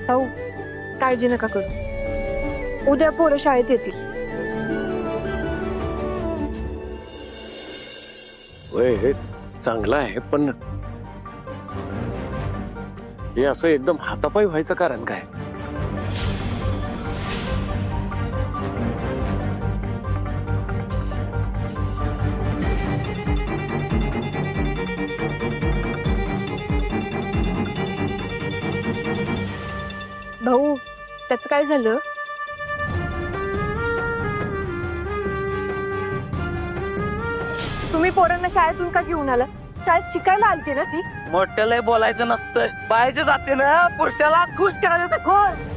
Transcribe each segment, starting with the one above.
भाऊ काळजी नका करू, उद्या पोरं शाळेत येतील. वय हे चांगलं आहे, पण हे असं एकदम हातापायी व्हायचं कारण काय? भाऊ त्याच काय झालं? तुम्ही पोरांना शाळेतून का घेऊन आला? शाळेत शिकायला आलती ना ती. मोठ्याला बोलायचं नसतं, बाहेरच्या जाते ना पुरुषाला खुश करायचं तर खुश.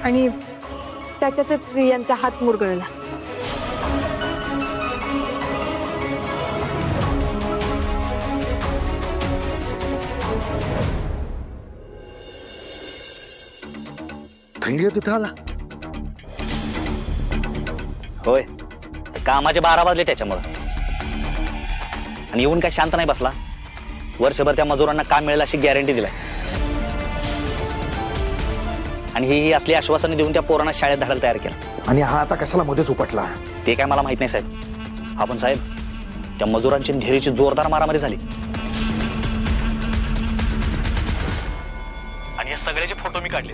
आणि त्याच्यातच यांचा हात मुरगळला. धैर्य तिथं आला. होय, कामाचे 12 वाजले त्याच्यामुळं. आणि येऊन काय शांत नाही बसला. वर्षभर त्या मजुरांना काम मिळेल अशी गॅरंटी दिलाय. आणि ही असली आश्वासने देऊन त्या पोरांना शाळेत धाडायला तयार केलं. आणि हा आता कशाला मध्येच उपटला? ते काय मला माहित नाही साहेब. आपण साहेब त्या मजुरांची धैर्याची जोरदार मारामारी झाली. आणि या सगळ्याचे फोटो मी काढले.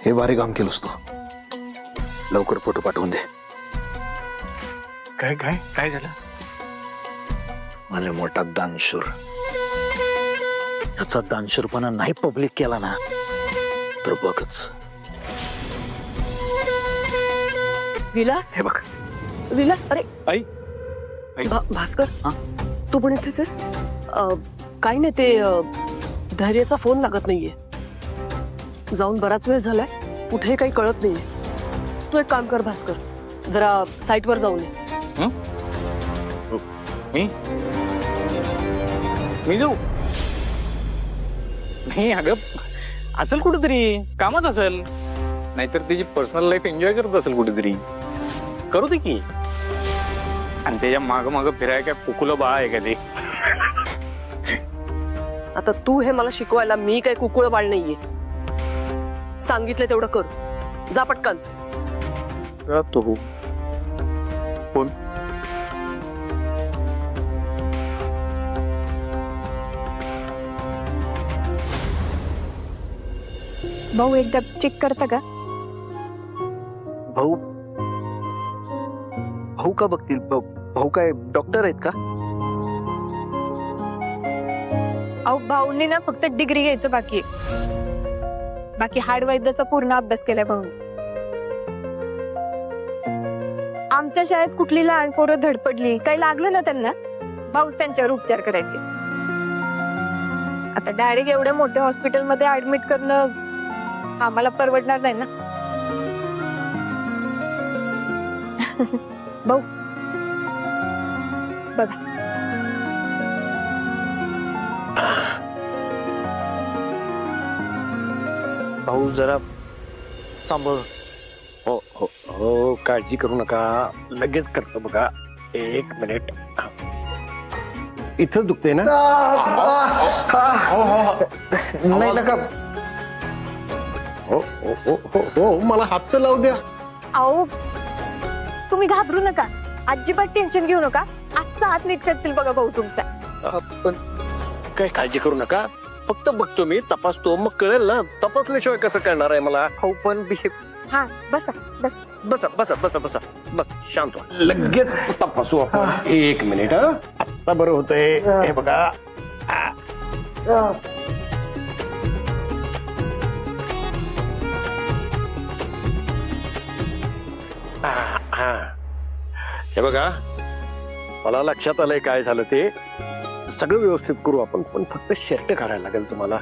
हे भारी काम केलंस तू. लवकर फोटो पाठवून दे. काय काय काय झालं? मला मोठा दानशूर. याचा दानशूरपणा नाही पब्लिक केला ना तर बघच. विलास, हे बघ. विलास, अरे आई, भास्कर, तू पण इथेच आहेस? काही नाही, ते धैर्याचा फोन लागत नाहीये. जाऊन बराच वेळ झालाय, कुठे काही कळत नाहीये. तू एक काम कर भास्कर, जरा साईटवर जाऊन ये. मी जाऊ? नाही अगं, असेल कुठेतरी कामात असेल, नाहीतर तिची पर्सनल लाईफ एन्जॉय करत असेल कुठेतरी. करू दे की. आणि त्याच्या माग माग फिराय काय कुकुला बाळ आहे का ते? आता तू हे मला शिकवायला मी काही कुकुळ बाळ नाहीये. सांगितलं तेवढं कर. जा पटकन. तो कोण? भाऊ एकदा चेक करता का? भाऊ भाऊ का बघतील? भाऊ काय डॉक्टर आहेत का? अहो भाऊंनी ना फक्त डिग्री घ्यायचं बाकी आहे. बाकी हाड वैद्याचा पूर्ण अभ्यास केलाय भाऊ. आमच्या शाळेत कुठली लहान पोरं धडपडली, काही लागलं ना त्यांना, भाऊच त्यांच्यावर उपचार करायचे. आता डायरेक्ट एवढ्या मोठ्या हॉस्पिटलमध्ये ऍडमिट करणं आम्हाला परवडणार नाही ना. भाऊ बघा. भाऊ जरा सांभाळ. हो हो हो, काळजी करू नका, लगेच करतो बघा. 1 मिनिट. इथं दुखते ना? नाही नका. हो हो हो हो हो, मला हात तर लावू द्या. अहो तुम्ही घाबरू नका, अजिबात टेन्शन घेऊ नका. असं हात नीट करतील बघा भाऊ तुमचा. पण काय काळजी करू नका, फक्त बघतो मी, तपासतो, मग कळेल ना. तपासल्याशिवाय कसं करणार आहे मला? भाऊ पण हा बसा बस. बसा बसा बसा बसा बस, शांत व्हा. लगेच तपासू आपण. 1 मिनिट. आता बरं होतंय. हे बघा. हे बघा, मला लक्षात आलंय काय झालं ते. सगळं व्यवस्थित करू आपण, पण फक्त शर्ट काढायला लागेल तुम्हाला.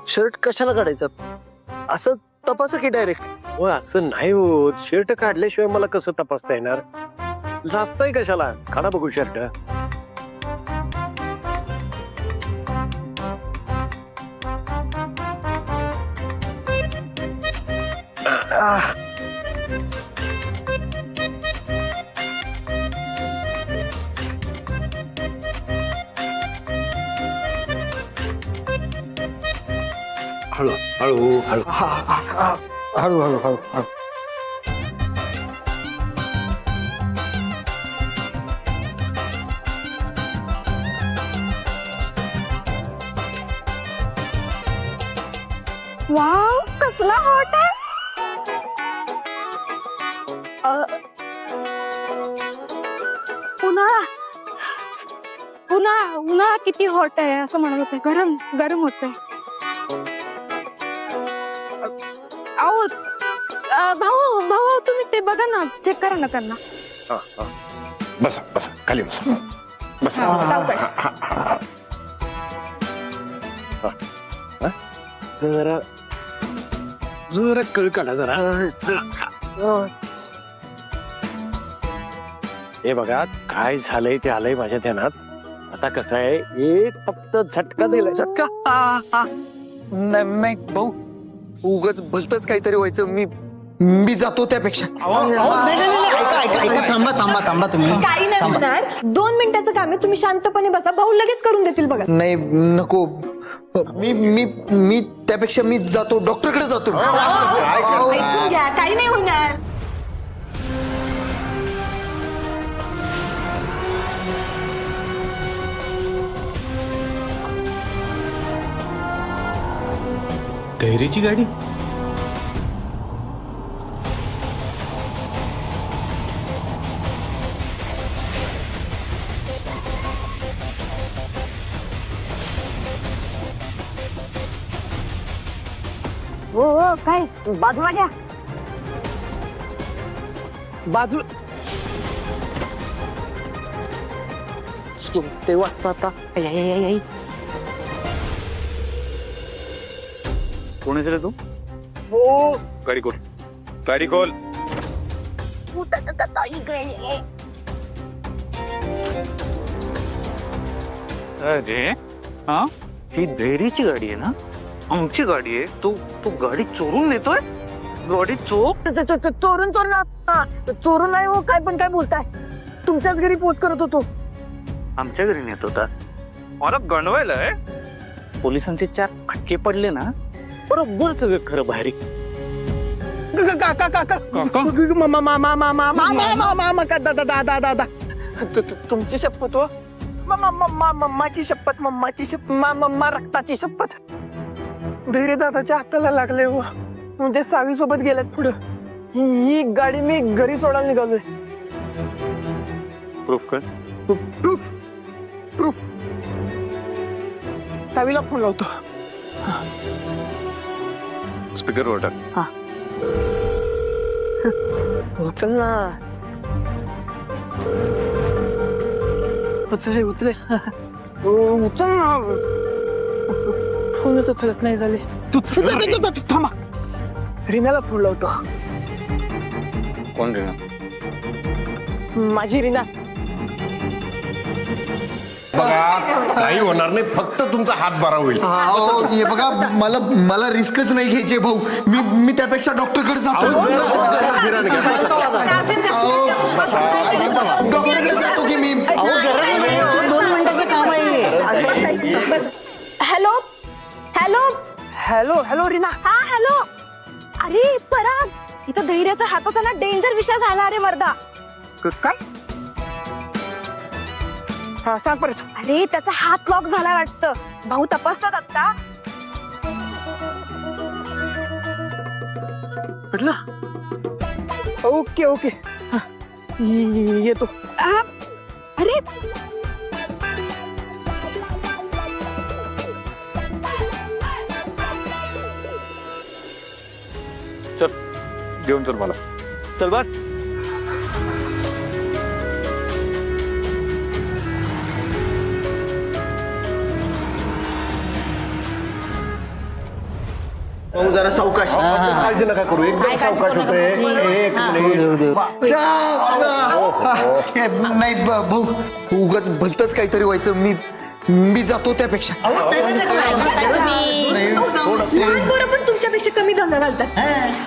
शर्ट कशाला काढायचं? असं तपासा की डायरेक्ट. हो असं नाही होत. शर्ट काढल्याशिवाय मला कसं तपासता येणार? लाजताय कशाला? काढा बघू शर्ट. हळू हळू हळू हळू हळू हळू हळू. वाव कसला हॉट आहे. उन्हाळा उन्हाळा उन्हाळा किती हॉट आहे असं म्हणत होते. गरम गरम होतंय. अहो भाऊ भाऊ तुम्ही ते बघा ना, चेक करा ना त्यांना. हा, हा. बसा बसा खाली बसा. बसा. सावकाश. जरा जरा कळ काढा जरा. हे बघा काय झालंय ते आलंय माझ्या ध्यानात. आता कसं आहे, एक फक्त झटका दिलाय. झटका? नाही भाऊ, उगाच भलतच काहीतरी व्हायचं. मी जातो त्यापेक्षा. थांबा तुम्ही. काही नाही होणार. 2 मिनिटाचं काम आहे. तुम्ही शांतपणे बसा. भाऊ लगेच करून देतील बघा. नाही नको. मी त्यापेक्षा मी जातो, डॉक्टरकडे जातो. ऐकून घ्या, काही नाही होणार. धैर्याची गाडी. हो काय बाजूला घ्या. बाजू ते वाटतं आता. कोण आहेस रे तू? हो गाडी खोल. गाडी खोल. अरे हा, ही धैर्याची गाडी आहे ना? आमची गाडी आहे. तू गाडी चोरून नेतोयस? गाडी चोरून चोरून नाही हो. काय पण काय बोलताय? तुमच्याच घरी पोच करत होतो. आमच्या घरी नेत होता? मला गणवायला आहे. पोलिसांचे 4 फटके पडले ना, बरोबर सगळं खरं बाहेर. दादा तुमची शपथ हो. मम्माची शपथ, मम्माची शपथ, मम्मा रक्ताची शपथ. धैर्य दादाच्या हाताला लागले हो. म्हणजे 6वी सोबत गेल्यात पुढं. ही गाडी मी घरी सोडायला निघालोय. प्रूफ कर. प्रूफ प्रूफ 6वीला फोन लावतो. स्पीकर वर टाक. उचल ना. उचले उचले. उचल ना. फोनच उचलत नाही झाले. थांबा, रीनाला फोन लावतो. कोण रे? माझी रीना. बघा काही होणार नाही, फक्त तुमचा हात बरा होईल. हे बघा, मला रिस्कच नाही घ्यायचे भाऊ. मी त्यापेक्षा डॉक्टरकडे जातो. डॉक्टरकडे जातो की मी. 2 मिनिटाचं काम आहे. Hello hello hello hello Reena. हा हॅलो. अरे पराग, इथं धैर्याच्या हाताचा ना डेंजर विषय झाला. अरे मर्दा. काय? हा सांग परत. अरे त्याचा हात लॉक झाला वाटतं. भाऊ तपासतात आता. म्हटलं ओके ओके. येतो. अरे चल घेऊन चल मला. चल बस. भाऊ जरा सावकाश. काळजी नका करू, एकदम सावकाश होते. एक मिनिट. नाही भाऊ, उगाच भलतच काहीतरी व्हायचं. मी जातो त्यापेक्षा. लहान पोरं पण तुमच्यापेक्षा कमी धंदा घालतात.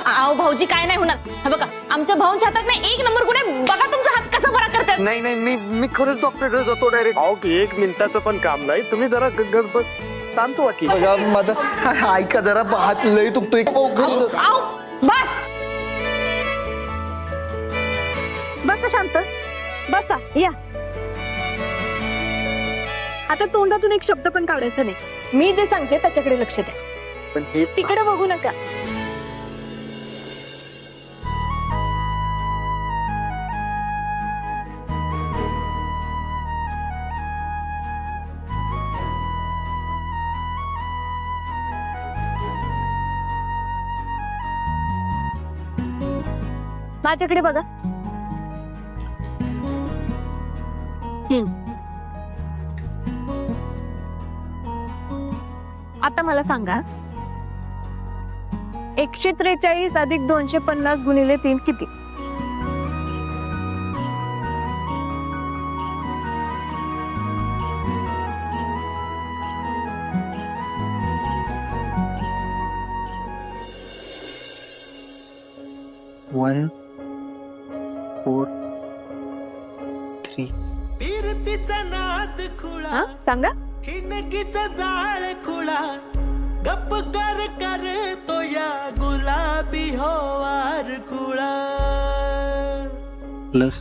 अहो भाऊजी काय नाही होणार. हा बघा आमच्या भाऊंच्या हातात नाही एक नंबर गुण आहे. बघा तुमचा हात कसा बरा करतात. नाही मी खरंच डॉक्टरकडे जातो डायरेक्ट. अहो, एक मिनिटाचं पण काम नाही, तुम्ही जरा शांत व्हा की. बघा माझा ऐका जरा, हात लय दुखतोय. अहो बस बसा शांत, बसा या. आता तोंडातून एक शब्द पण काढायचा नाही. मी जे सांगते त्याच्याकडे लक्ष द्या. पण हे तिकडे बघू नका. माझ्याकडे बघा. आता मला सांगा, 143 अधिक 250 गुणिले 3 किती? वन 4 3. फिरतीचा नाद खुळा हा सांगा. हिनकीचा जाळ खुळा गप्प कर तो या गुलाबी होवार खुळा प्लस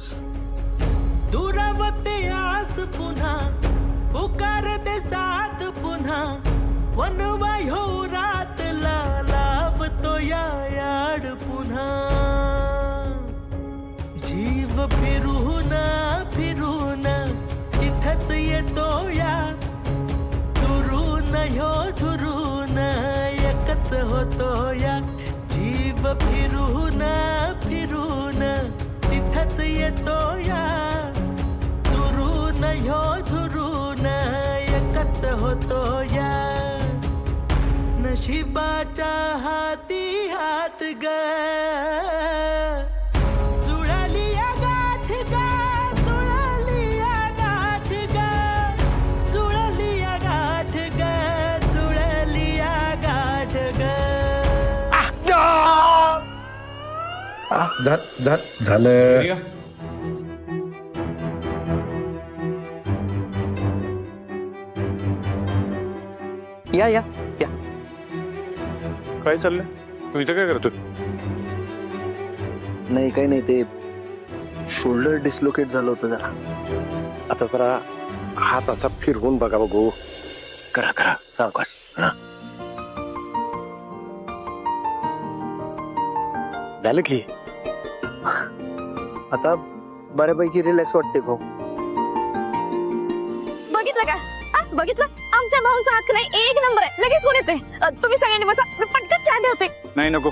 दुरावते आस पुन्हा पुकार दे साथ पुन्हा वनवाय हो रातला लावतो या याड पुन्हा जीव फिरून फिरून इथंच येतो या दुरून ह्यो झुरून एकच होतो या जीव फिरून फिरून तिथंच येतो या दुरून ह्यो झुरून एकच होतो या नशिबाच्या हाती हात ग जुळली या गाठ ग जुळली या गाठ ग जुळली या गाठ ग जुळली या गाठ ग झालं. या या या. काय चाललंय तू इथं काय करतो? नाही काही नाही, ते शोल्डर डिस्लोकेट झालं होतं जरा. आता जरा हात असा फिरवून बघा बघू. करा करा सावकाश. हा. झालं की. आता बऱ्यापैकी रिलॅक्स वाटते भाऊ. बघितलं का? बघितलं आमच्या भाऊंचा हात नाही एक नंबर आहे. लगेच कोण येते? तुम्ही सगळ्यांनी बसा. मी पटकन चहा ठेवते. नाही नको.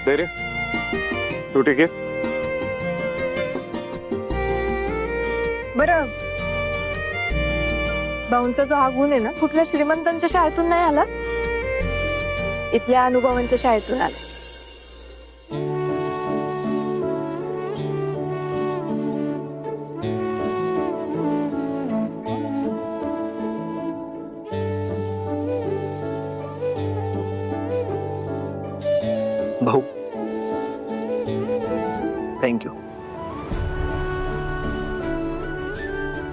धैर्य तू ठीक आहेस? बरं, भाऊंचा जो हा गुण आहे ना, कुठल्या श्रीमंतांच्या शाळेतून नाही आला, इथल्या अनुभवांच्या शाळेतून आला. भाऊ थँक्यू.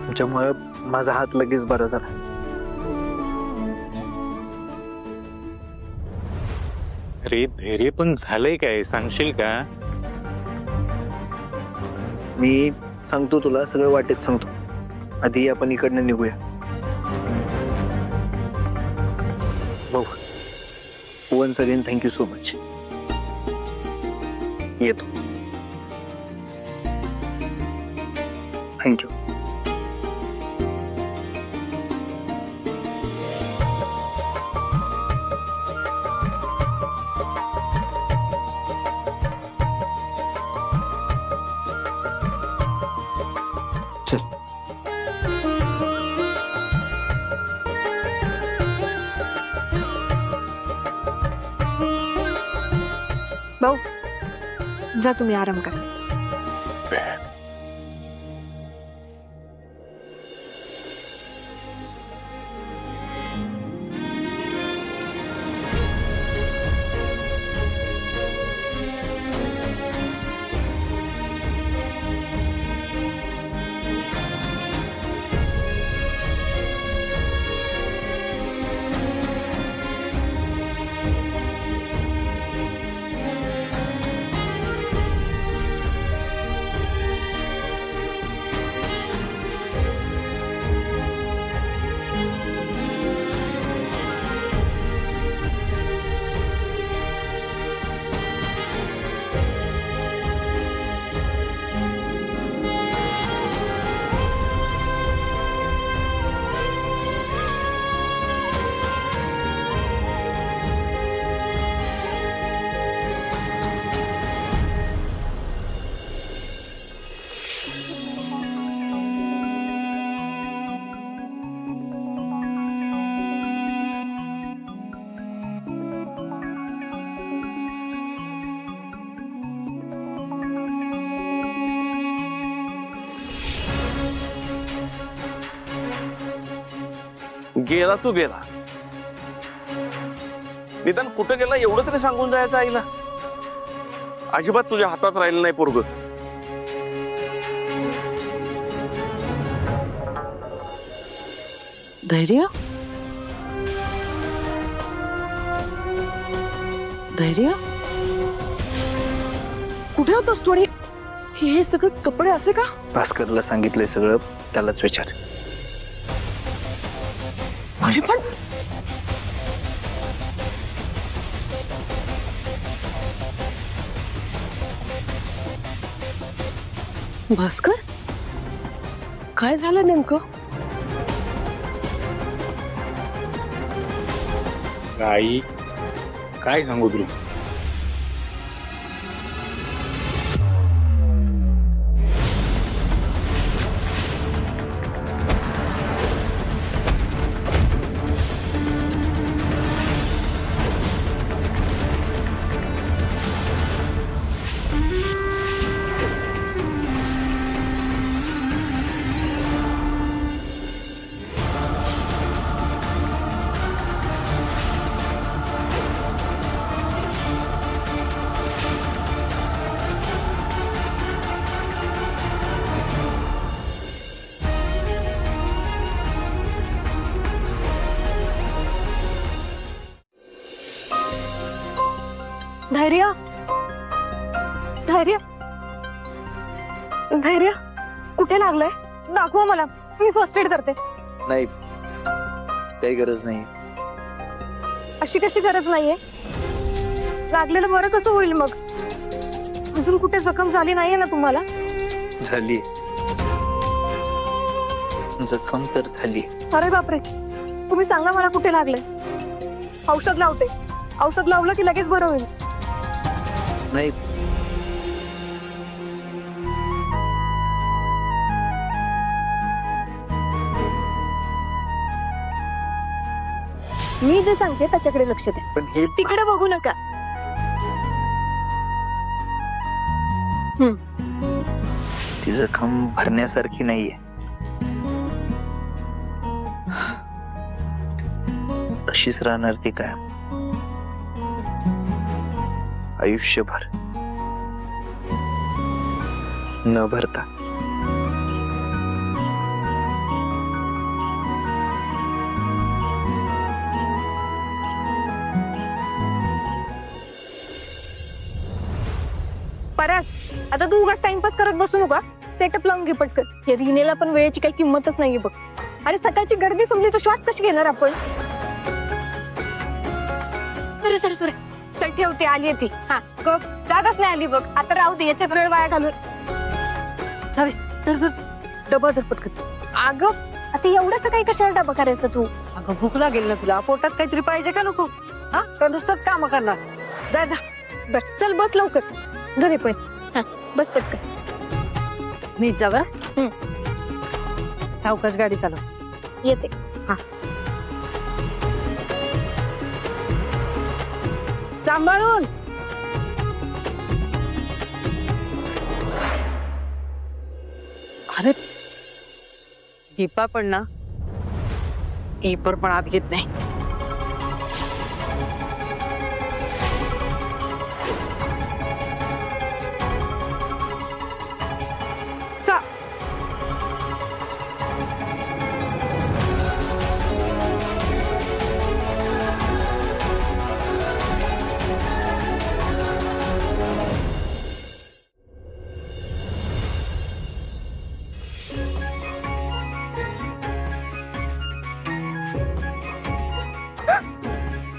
तुमच्यामुळे माझा हात लगेच बरा झाला. अरे धैर्य पण झालंय काय सांगशील का? मी सांगतो तुला, सगळं वाटेत सांगतो. आधी आपण इकडनं निघूया. भाऊ once again thank you so much. येतो. थँक्यू. चल. भाऊ जा तुम्ही आराम करा. गेला तू गेला, निदान कुठं गेला एवढं तरी सांगून जायचं आईला. अजिबात तुझ्या हातात राहिलं नाही पोरग. धैर्य धैर्य कुठे होतोस तू? आणि हे सगळे कपडे असे का? भास्करला सांगितलंय सगळं, त्यालाच विचार. अरे पण भास्कर काय झालं नेमकं? आई काय सांगू तुला. धैर्य धैर्य धैर्य कुठे लागलंय? दाखवा मला, मी फर्स्ट एड करते. नाही, काही गरज नाही. अशी कशी गरज नाहीये? लागलेलं बरं कसं होईल मग? अजून कुठे जखम झाली नाहीये ना तुम्हाला? झाली जखम तर झाली. अरे बापरे, तुम्ही सांगा मला कुठे लागले. औषध लावते. औषध लावलं की लगेच बरं होईल. नाही, मी जे सांगते त्याच्याकडे लक्ष द्या. पण हे तिकडे बघू नका. ती जखम भरण्यासारखी नाहीये. तशीच राहणार ती काय आयुष्यभर न भरता. परत आता तू उगाच टाइमपास करत बसू नका. सेटअप लावून घे पटकन. या रिनेला पण वेळेची काही किंमतच नाहीये बघ. आणि सकाळची गर्दी संपली तर शॉट कशी घेणार आपण? सरे सरे सरे चल ठेवते, आली ती. हा गप, जागच नाही आली बघ. आता राहू दे, याचा वेळ वाया घालून. सावे तर डबा तर पटकन. अगं आता एवढंच काही कशाला डबा करायचं तू? अगं भूक लागेल ना तुला, पोटात काहीतरी पाहिजे का नको? हा का नुसतंच काम करणार? जा जा. बर चल बस लवकर. घरी पण हा बस पटकन. नीट जावा. सावकाश गाडी चालव. येते. हा सांभाळून. अरे दीपा पण ना इपर पण आत घेत नाही. सा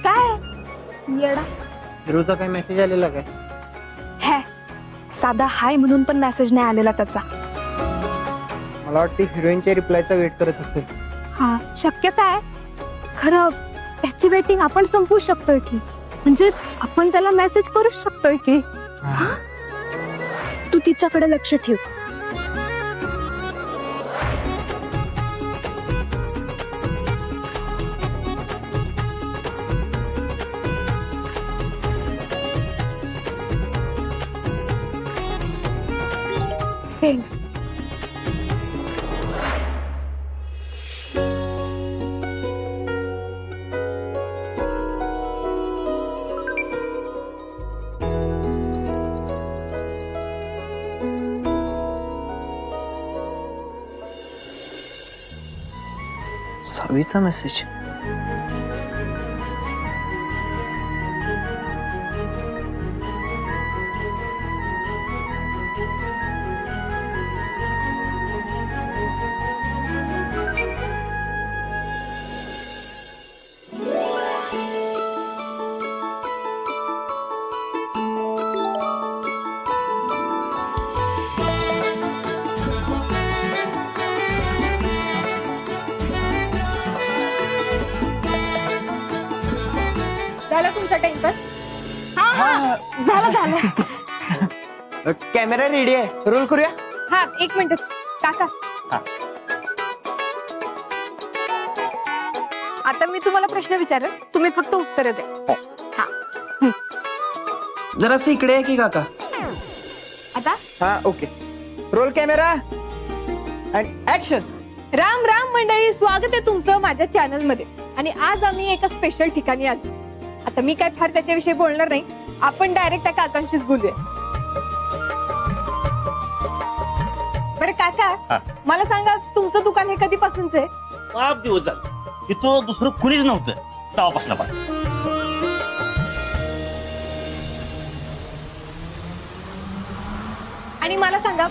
काय येडा रोजचा काही मेसेज आलेला काय? है साधा हाय म्हणून पण मेसेज नाही आलेला त्याचा. मला वाटतं हिरोईनच्या रिप्लायचा वेट करत असेल. हा शक्यता आहे. खरं त्याची वेटिंग आपण संपवू शकतोय की, म्हणजे आपण त्याला मेसेज करू शकतोय की. तू तिच्याकडे लक्ष ठेव. सेम. सावीचा मेसेज. झाला तुमचा टाइमपास? हा झाला झाला. कॅमेरा रेडी आहे, रोल करूया. हा एक मिनिट काका. आता मी तुम्हाला प्रश्न विचारेन, तुम्ही फक्त उत्तर द्या. हा जरासं इकडे आहे की काका. आता हा ओके. रोल कॅमेरा आणि ऍक्शन. राम राम मंडळी, स्वागत आहे तुमचं माझ्या चॅनल मध्ये. आणि आज आम्ही एका स्पेशल ठिकाणी आलो. आता मी काय फार त्याच्याविषयी बोलणार नाही, आपण डायरेक्ट त्या काकांशीच बोलूया. बरं काका, मला सांगा तुमचं दुकान हे कधीपासूनच आहे? 5 दिवस झाले. तिथं दुसरं कुणीच नव्हतं तेव्हापासून पण. आणि मला सांगा